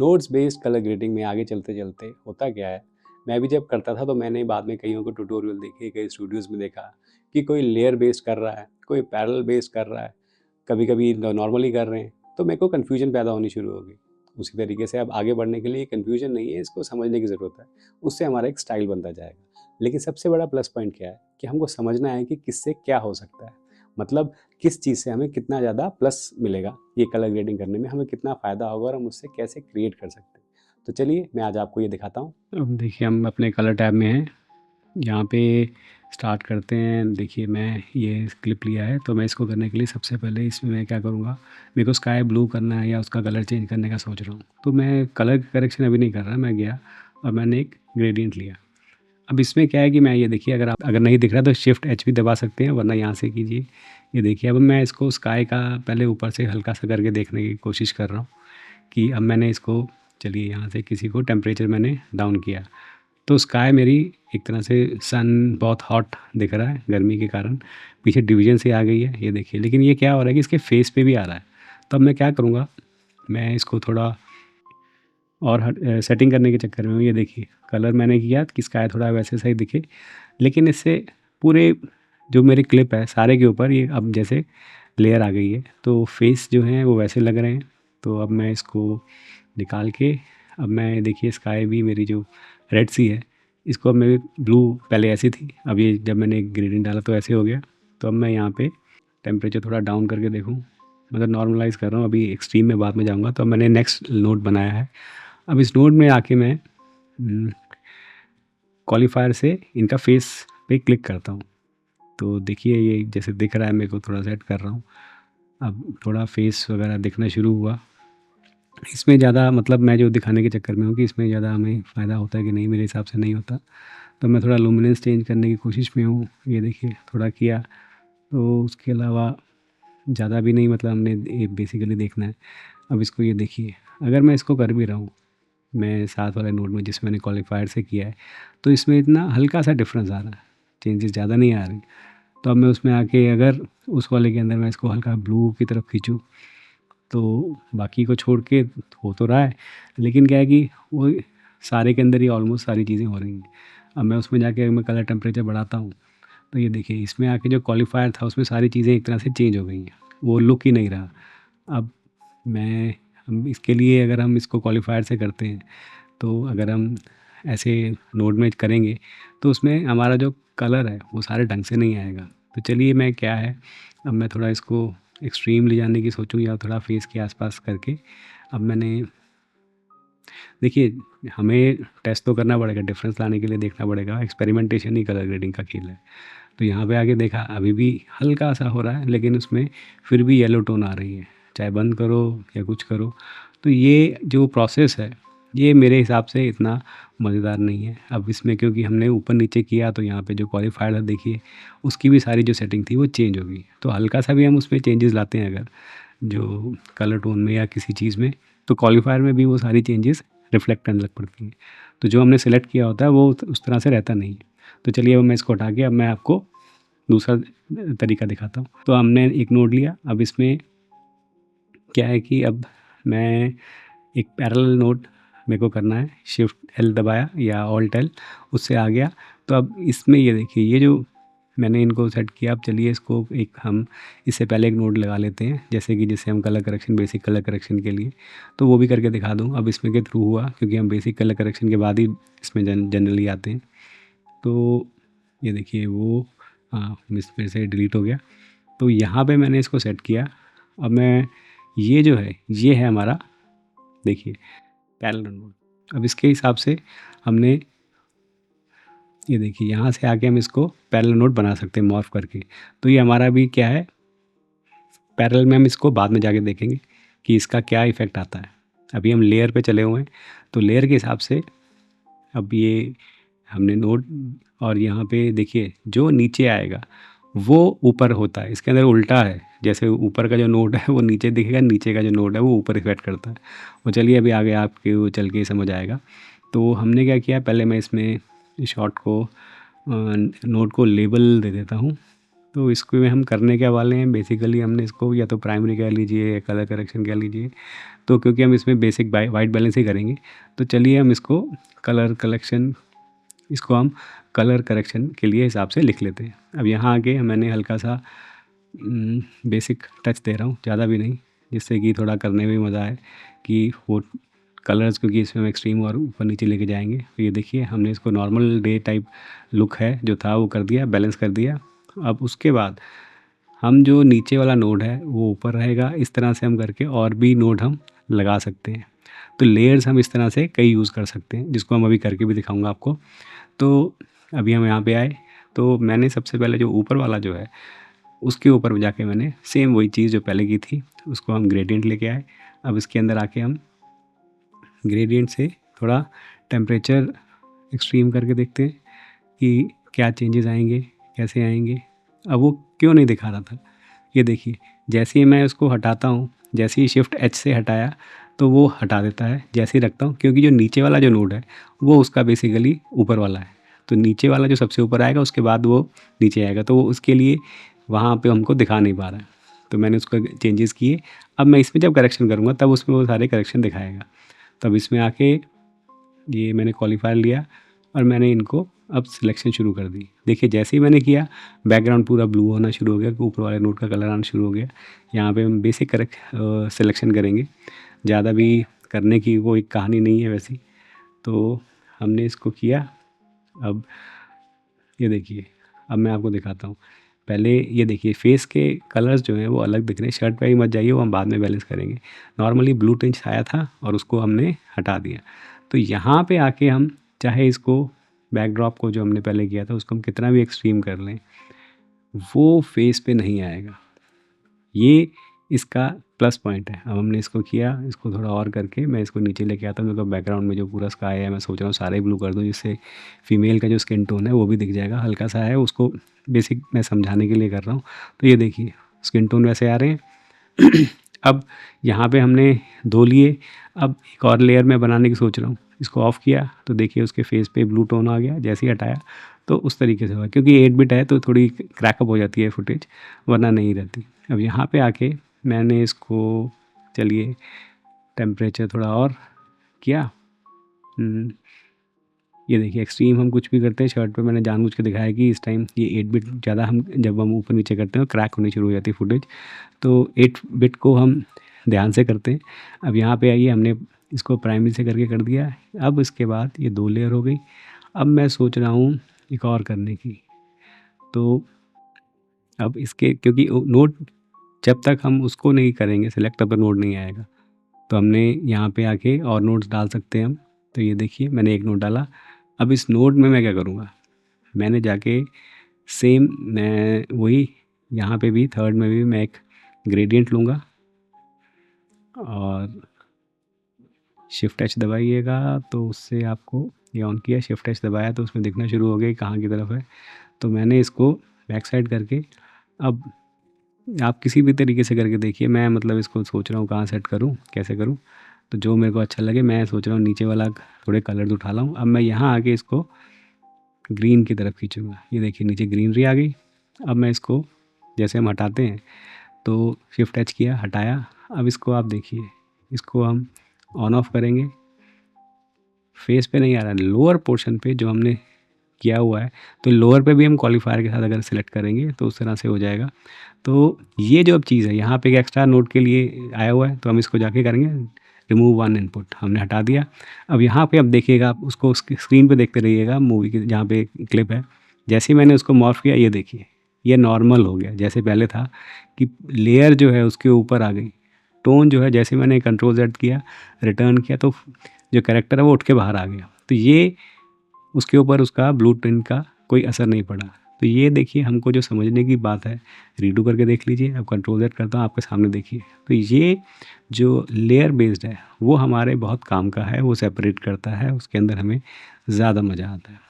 Notes based colour grading में आगे चलते चलते होता क्या है, मैं भी जब करता था तो मैंने बाद में कईयों को ट्यूटोरियल देखे, कई स्टूडियोज़ में देखा कि कोई लेयर बेस्ड कर रहा है, कोई पैरेलल बेस्ड कर रहा है, कभी कभी नॉर्मली कर रहे हैं, तो मेरे को कन्फ्यूजन पैदा होनी शुरू हो गई। उसी तरीके से अब आगे बढ़ने के लिए कन्फ्यूजन नहीं है, इसको समझने की ज़रूरत है, उससे हमारा एक स्टाइल बनता जाएगा। लेकिन सबसे बड़ा प्लस पॉइंट क्या है कि हमको समझना है कि किससे क्या हो सकता है, मतलब किस चीज़ से हमें कितना ज़्यादा प्लस मिलेगा, ये कलर ग्रेडिंग करने में हमें कितना फ़ायदा होगा और हम उससे कैसे क्रिएट कर सकते हैं। तो चलिए मैं आज आपको ये दिखाता हूँ। अब देखिए हम अपने कलर टैब में हैं, यहाँ पे स्टार्ट करते हैं। देखिए मैं ये क्लिप लिया है, तो मैं इसको करने के लिए सबसे पहले इसमें मैं क्या करूँगा, मेरे को स्काई ब्लू करना है या उसका कलर चेंज करने का सोच रहा हूँ, तो मैं कलर करेक्शन अभी नहीं कर रहा, मैं गया और मैंने एक ग्रेडियंट लिया। अब इसमें क्या है कि मैं ये देखिए, अगर नहीं दिख रहा तो शिफ्ट एच भी दबा सकते हैं, वरना यहाँ से कीजिए। ये देखिए अब मैं इसको स्काई का पहले ऊपर से हल्का सा करके देखने की कोशिश कर रहा हूँ कि अब मैंने इसको, चलिए यहाँ से किसी को टेम्परेचर मैंने डाउन किया, तो स्काई मेरी एक तरह से सन बहुत हॉट दिख रहा है गर्मी के कारण, पीछे डिवीजन से आ गई है ये देखिए। लेकिन ये क्या हो रहा है कि इसके फेस पे भी आ रहा है, तो अब मैं क्या करूँगा, मैं इसको थोड़ा और सेटिंग करने के चक्कर में ये देखिए कलर मैंने किया कि स्काई थोड़ा वैसे सही दिखे, लेकिन इससे पूरे जो मेरी क्लिप है सारे के ऊपर ये अब जैसे लेयर आ गई है, तो फेस जो हैं वो वैसे लग रहे हैं। तो अब मैं इसको निकाल के, अब मैं देखिए स्काई भी मेरी जो रेड सी है, इसको अब मैं ब्लू, पहले ऐसी थी, अब ये जब मैंने ग्रेडियंट डाला तो ऐसे हो गया। तो अब मैं यहाँ पे टेम्परेचर थोड़ा डाउन करके देखूँ, मतलब नॉर्मलाइज़ कर रहा हूँ, अभी एक्सट्रीम में बाद में जाऊँगा। तो अब मैंने नेक्स्ट नोड बनाया है, अब इस नोड में आके मैं क्वालिफायर से इनका फेस पे क्लिक करता हूँ। तो देखिए ये जैसे दिख रहा है, मेरे को थोड़ा सेट कर रहा हूँ, अब थोड़ा फेस वगैरह दिखना शुरू हुआ। इसमें ज़्यादा मतलब मैं जो दिखाने के चक्कर में हूँ कि इसमें ज़्यादा हमें फ़ायदा होता है कि नहीं, मेरे हिसाब से नहीं होता। तो मैं थोड़ा लुमिनेंस चेंज करने की कोशिश में हूँ, ये देखिए थोड़ा किया। तो उसके अलावा ज़्यादा भी नहीं, मतलब हमने ये बेसिकली देखना है। अब इसको ये देखिए, अगर मैं इसको कर भी रहा हूँ, मैं साथ वाले नोड में जिसमें मैंने क्वालिफायर से किया है, तो इसमें इतना हल्का सा डिफरेंस आ रहा है, चेंजेस ज़्यादा नहीं आ रही। तो अब मैं उसमें आके अगर उस वाले के अंदर मैं इसको हल्का ब्लू की तरफ खींचूँ, तो बाकी को छोड़ के हो तो रहा है, लेकिन क्या है कि वो सारे के अंदर ही ऑलमोस्ट सारी चीज़ें हो रही हैं। अब मैं उसमें जाके मैं कलर टेम्परेचर बढ़ाता हूँ, तो ये देखिए इसमें आके जो क्वालिफायर था उसमें सारी चीज़ें एक तरह से चेंज हो गई हैं, वो लुक ही नहीं रहा। अब मैं, हम इसके लिए अगर हम इसको क्वालिफायर से करते हैं, तो अगर हम ऐसे नोड में करेंगे तो उसमें हमारा जो कलर है वो सारे ढंग से नहीं आएगा। तो चलिए मैं क्या है, अब मैं थोड़ा इसको एक्सट्रीम ले जाने की सोचूं या थोड़ा फेस के आसपास करके, अब मैंने देखिए हमें टेस्ट तो करना पड़ेगा, डिफरेंस लाने के लिए देखना पड़ेगा, एक्सपेरिमेंटेशन ही कलर ग्रेडिंग का खेल है। तो यहाँ पे आके देखा अभी भी हल्का सा हो रहा है, लेकिन उसमें फिर भी येलो टोन आ रही है, चाहे बंद करो या कुछ करो। तो ये जो प्रोसेस है ये मेरे हिसाब से इतना मज़ेदार नहीं है। अब इसमें क्योंकि हमने ऊपर नीचे किया, तो यहाँ पे जो क्वालिफायर था देखिए उसकी भी सारी जो सेटिंग थी वो चेंज हो गई। तो हल्का सा भी हम उसमें चेंजेस लाते हैं अगर जो कलर टोन में या किसी चीज़ में, तो क्वालिफायर में भी वो सारी चेंजेस रिफ्लेक्ट करने लग पड़ती हैं। तो जो हमने सेलेक्ट किया होता है वो उस तरह से रहता नहीं है। तो चलिए अब मैं इसको हटा के अब मैं आपको दूसरा तरीका दिखाता हूँ। तो हमने एक नोड लिया, अब इसमें क्या है कि अब मैं एक पैरेलल नोड मेरे को करना है, शिफ्ट एल दबाया या ऑल्ट एल, उससे आ गया। तो अब इसमें ये देखिए ये जो मैंने इनको सेट किया, अब चलिए इसको एक हम इससे पहले एक नोड लगा लेते हैं, जैसे कि जिससे हम colour correction, basic colour correction के लिए, तो वो भी करके दिखा दूँ। अब इसमें के थ्रू हुआ क्योंकि हम बेसिक कलर करेक्शन के बाद ही इसमें जनरली आते हैं। तो ये देखिए वो, हाँ मिस फिर से डिलीट हो गया। तो यहाँ पे मैंने इसको सेट किया। अब मैं ये जो है ये है हमारा, देखिए पैरेलल नोड। अब इसके हिसाब से हमने, ये देखिए यहाँ से आके हम इसको पैरेलल नोड बना सकते हैं मॉर्फ करके। तो ये हमारा भी क्या है, पैरेलल में हम इसको बाद में जाके देखेंगे कि इसका क्या इफ़ेक्ट आता है। अभी हम लेयर पे चले हुए हैं, तो लेयर के हिसाब से अब ये हमने नोड, और यहाँ पे देखिए जो नीचे आएगा वो ऊपर होता है, इसके अंदर उल्टा है, जैसे ऊपर का जो नोड है वो नीचे दिखेगा, नीचे का जो नोड है वो ऊपर इफेक्ट करता है। वो चलिए अभी आगे आपके वो चल के समझ आएगा। तो हमने क्या किया, पहले मैं इसमें शॉर्ट को नोड को लेबल दे देता हूँ, तो इसको में हम करने क्या वाले हैं, बेसिकली हमने इसको या तो प्राइमरी कह लीजिए या कलर करेक्शन कह लीजिए। तो क्योंकि हम इसमें बेसिक वाइट बैलेंस ही करेंगे, तो चलिए हम इसको कलर कलेक्शन इसको हम कलर करेक्शन के लिए हिसाब से लिख लेते हैं। अब यहाँ आके मैंने हल्का सा बेसिक टच दे रहा हूँ, ज़्यादा भी नहीं, जिससे कि थोड़ा करने में मज़ा आए कि वो कलर्स, क्योंकि इसमें हम एक्सट्रीम और ऊपर नीचे लेके जाएंगे। तो ये देखिए हमने इसको नॉर्मल डे टाइप लुक है जो था वो कर दिया, बैलेंस कर दिया। अब उसके बाद हम जो नीचे वाला नोड है वो ऊपर रहेगा, इस तरह से हम करके और भी नोड हम लगा सकते हैं। तो लेयर्स हम इस तरह से कई यूज़ कर सकते हैं, जिसको हम अभी करके भी दिखाऊंगा आपको। तो अभी हम यहाँ पे आए, तो मैंने सबसे पहले जो ऊपर वाला जो है उसके ऊपर जाके मैंने सेम वही चीज़ जो पहले की थी उसको हम ग्रेडियंट लेके आए। अब इसके अंदर आके हम ग्रेडियंट से थोड़ा टेम्परेचर एक्सट्रीम करके देखते हैं कि क्या चेंजेस आएंगे, कैसे आएंगे। अब वो क्यों नहीं दिखा रहा था, ये देखिए जैसे ही मैं उसको हटाता हूँ, जैसे ही शिफ्ट एच से हटाया तो वो हटा देता है, जैसे ही रखता हूँ, क्योंकि जो नीचे वाला जो नोड है वो उसका बेसिकली ऊपर वाला है। तो नीचे वाला जो सबसे ऊपर आएगा उसके बाद वो नीचे आएगा, तो वो उसके लिए वहाँ पे हमको दिखा नहीं पा रहा है। तो मैंने उसको चेंजेस किए। अब मैं इसमें जब करेक्शन करूँगा तब उसमें वो सारे करेक्शन दिखाएगा। तब इसमें आके ये मैंने क्वालिफायर लिया और मैंने इनको अब सिलेक्शन शुरू कर दी। देखिए जैसे ही मैंने किया बैकग्राउंड पूरा ब्लू होना शुरू हो गया, ऊपर वाले नोट का कलर आना शुरू हो गया। यहाँ पे हम बेसिक सिलेक्शन करेंगे, ज़्यादा भी करने की वो एक कहानी नहीं है वैसी। तो हमने इसको किया। अब ये देखिए, अब मैं आपको दिखाता हूँ। पहले ये देखिए फेस के कलर्स जो हैं वो अलग दिख रहे हैं। शर्ट पे ही मत जाइए, वो हम बाद में बैलेंस करेंगे। नॉर्मली ब्लू टिंच आया था और उसको हमने हटा दिया। तो यहाँ पे आके हम चाहे इसको बैकड्रॉप को जो हमने पहले किया था उसको हम कितना भी एक्सट्रीम कर लें, वो फेस पे नहीं आएगा। ये इसका प्लस पॉइंट है। अब हमने इसको किया, इसको थोड़ा और करके मैं इसको नीचे लेके आता हूँ, क्योंकि बैकग्राउंड में जो पूरा स्काई है मैं सोच रहा हूँ सारे ब्लू कर दूँ, जिससे फीमेल का जो स्किन टोन है वो भी दिख जाएगा। हल्का सा है, उसको बेसिक मैं समझाने के लिए कर रहा हूँ। तो ये देखिए स्किन टोन वैसे आ रहे हैं। अब यहाँ पे हमने धो लिए। अब एक और लेयर मैं बनाने की सोच रहा हूँ। इसको ऑफ़ किया तो देखिए उसके फेस पे ब्लू टोन आ गया। जैसे ही हटाया तो उस तरीके से हुआ, क्योंकि 8 बिट है तो थोड़ी क्रैकअप हो जाती है फुटेज, वरना नहीं रहती। अब यहाँ पे आके मैंने इसको चलिए टेम्परेचर थोड़ा और किया। ये देखिए एक्सट्रीम हम कुछ भी करते हैं शर्ट पे, मैंने जानबूझ के दिखाया कि इस टाइम ये 8 बिट ज़्यादा हम जब हम ऊपर नीचे करते हैं क्रैक होनी शुरू हो जाती है फुटेज। तो 8 बिट को हम ध्यान से करते हैं। अब यहाँ पे आइए, हमने इसको प्राइमरी से करके कर दिया। अब इसके बाद ये 2 लेयर हो गई। अब मैं सोच रहा हूँ एक और करने की। तो अब इसके क्योंकि नोट जब तक हम उसको नहीं करेंगे सिलेक्ट तब तक नोट नहीं आएगा। तो हमने यहाँ पे आके और नोट्स डाल सकते हैं हम। तो ये देखिए मैंने एक नोट डाला। अब इस नोट में मैं क्या करूँगा, मैंने जाके सेम मैं वही यहाँ पे भी थर्ड में भी मैं एक ग्रेडियंट लूँगा और शिफ्ट एच दबाइएगा तो उससे आपको ये ऑन किया, शिफ्ट एच दबाया तो उसमें दिखना शुरू हो गया कि कहाँ की तरफ है। तो मैंने इसको बैक साइड करके, अब आप किसी भी तरीके से करके देखिए, मैं मतलब इसको सोच रहा हूँ कहाँ सेट करूँ, कैसे करूँ। तो जो मेरे को अच्छा लगे, मैं सोच रहा हूँ नीचे वाला थोड़े कलर्स उठा लाऊँ। अब मैं यहाँ आके इसको ग्रीन की तरफ खींचूँगा। ये देखिए नीचे ग्रीनरी आ गई। अब मैं इसको जैसे हम हटाते हैं तो शिफ्ट एच किया, हटाया। अब इसको आप देखिए, इसको हम ऑन ऑफ करेंगे, फेस पे नहीं आ रहा है, लोअर पोर्शन पे जो हमने किया हुआ है। तो लोअर पे भी हम क्वालिफायर के साथ अगर सेलेक्ट करेंगे तो उस तरह से हो जाएगा। तो ये जो अब चीज़ है यहाँ पे एक एक्स्ट्रा नोट के लिए आया हुआ है, तो हम इसको जाके करेंगे रिमूव वन इनपुट, हमने हटा दिया। अब यहाँ पे अब देखिएगा, आप उसको स्क्रीन पे देखते रहिएगा मूवी की जहाँ पे क्लिप है। जैसे ही मैंने उसको मॉर्फ किया, ये देखिए ये नॉर्मल हो गया। जैसे पहले था कि लेयर जो है उसके ऊपर आ गई, टोन जो है जैसे मैंने कंट्रोल जेड किया, रिटर्न किया, तो जो कैरेक्टर है वो उठ के बाहर आ गया। तो ये उसके ऊपर उसका ब्लू प्रिंट का कोई असर नहीं पड़ा। तो ये देखिए हमको जो समझने की बात है, रीडू करके देख लीजिए। अब कंट्रोल जेड करता हूँ, आपके सामने देखिए। तो ये जो लेयर बेस्ड है वो हमारे बहुत काम का है, वो सेपरेट करता है, उसके अंदर हमें ज़्यादा मज़ा आता है।